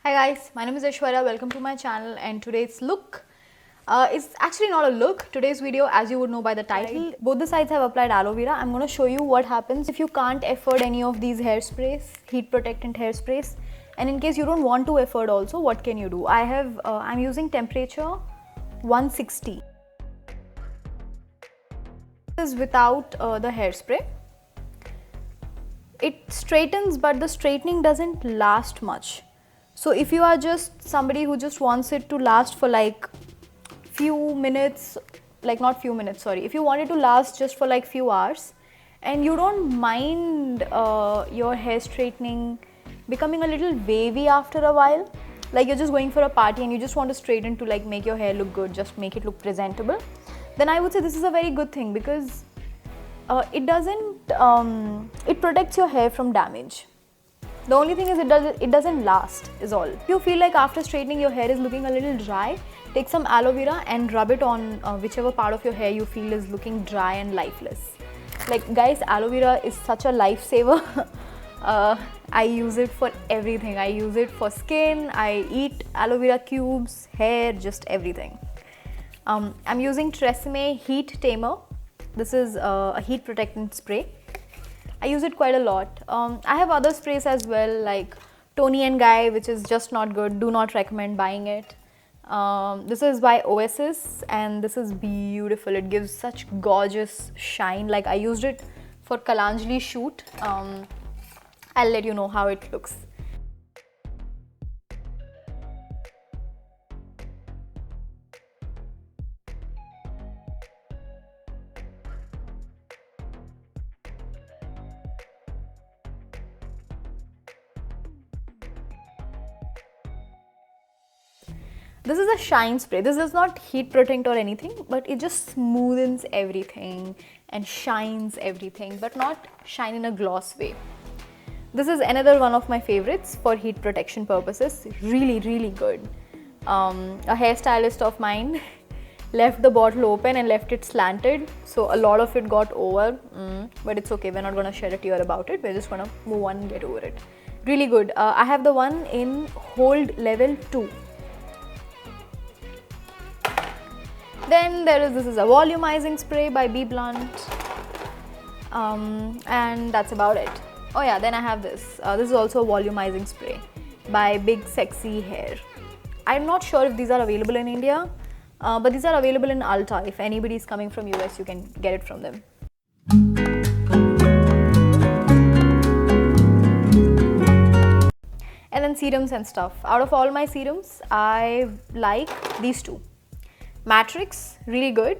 Hi guys, my name is Aishwarya. Welcome to my channel, and today's look is actually not a look. Today's video, as you would know by the title, both the sides have applied aloe vera. I'm going to show you what happens if you can't afford any of these hairsprays, heat protectant hairsprays, and in case you don't want to afford also, what can you do? I'm using temperature 160. This is without the hairspray. It straightens, but the straightening doesn't last much. So if you are just somebody who just wants it to last for like few minutes, like not few minutes, sorry, if you want it to last just for like few hours and you don't mind your hair straightening becoming a little wavy after a while, like you're just going for a party and you just want to straighten to like make your hair look good, just make it look presentable, then I would say this is a very good thing because it protects your hair from damage. The only thing is it doesn't last is all. If you feel like after straightening your hair is looking a little dry, take some aloe vera and rub it on whichever part of your hair you feel is looking dry and lifeless. Like guys, aloe vera is such a lifesaver. I use it for everything. I use it for skin, I eat aloe vera cubes, hair, just everything. I'm using TRESemmé Heat Tamer. This is a heat protectant spray. I use it quite a lot. I have other sprays as well like Toni & Guy, which is just not good. Do not recommend buying it. This is by Oasis and this is beautiful. It gives such gorgeous shine. Like I used it for Kalanjali shoot. I'll let you know how it looks. This is a shine spray. This is not heat protectant or anything, but it just smoothens everything and shines everything, but not shine in a gloss way. This is another one of my favorites for heat protection purposes. Really, really good. A hairstylist of mine left the bottle open and left it slanted, so a lot of it got over, but it's okay. We're not going to shed a tear about it. We're just going to move on and get over it. Really good. I have the one in Hold Level 2. Then this is a volumizing spray by BBlunt, and that's about it. Oh yeah, then I have this. This is also a volumizing spray by Big Sexy Hair. I'm not sure if these are available in India, but these are available in Ulta. If anybody is coming from US, you can get it from them. And then serums and stuff. Out of all my serums, I like these two. Matrix, really good,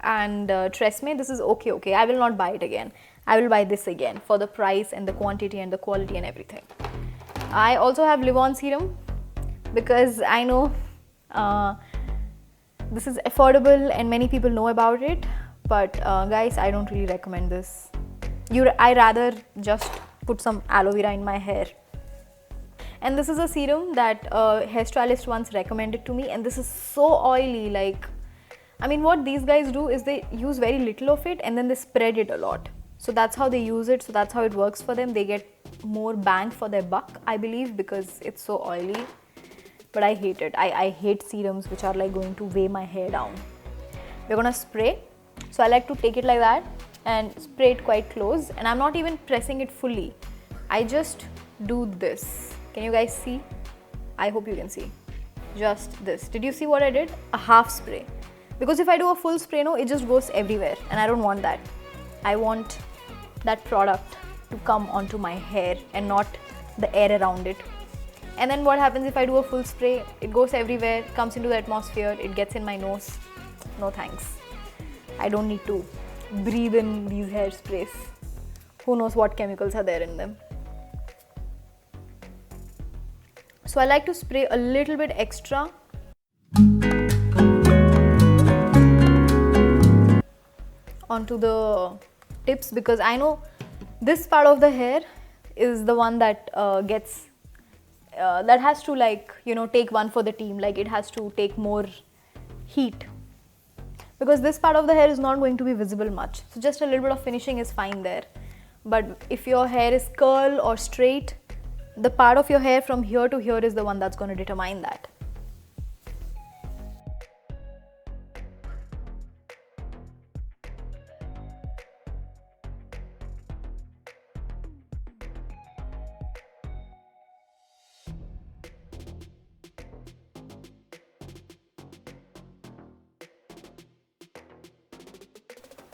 and TRESemmé, this is okay. I will not buy it again. I will buy this again for the price and the quantity and the quality and everything. I also have Livon serum because I know this is affordable and many people know about it, but guys, I don't really recommend this. I rather just put some aloe vera in my hair. And this is a serum that a hairstylist once recommended to me, and this is so oily. Like, I mean, what these guys do is they use very little of it and then they spread it a lot. So that's how they use it. So that's how it works for them. They get more bang for their buck, I believe, because it's so oily. But I hate it. I hate serums which are like going to weigh my hair down. We're gonna spray. So I like to take it like that and spray it quite close. And I'm not even pressing it fully. I just do this. Can you guys see? I hope you can see. Just this. Did you see what I did? A half spray. Because if I do a full spray, no, it just goes everywhere. And I don't want that. I want that product to come onto my hair and not the air around it. And then what happens if I do a full spray? It goes everywhere, comes into the atmosphere, it gets in my nose. No thanks. I don't need to breathe in these hairsprays. Who knows what chemicals are there in them. So I like to spray a little bit extra onto the tips because I know this part of the hair is the one that that has to, like, you know, take one for the team. Like it has to take more heat because this part of the hair is not going to be visible much. So just a little bit of finishing is fine there. But if your hair is curl or straight, The part of your hair from here to here is the one that's going to determine that.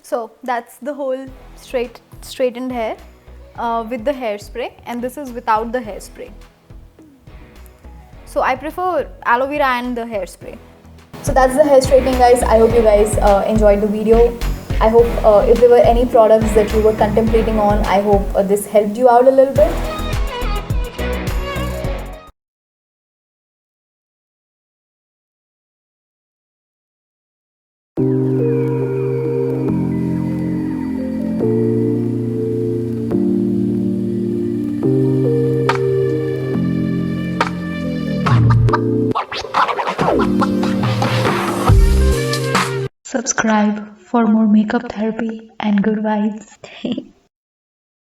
So that's the whole straightened hair with the hairspray, and this is without the hairspray. So I prefer aloe vera and the hairspray. So that's the hair straightening, guys. I hope you guys enjoyed the video. I hope if there were any products that you were contemplating on, I hope this helped you out a little bit. Subscribe for more makeup therapy and good vibes.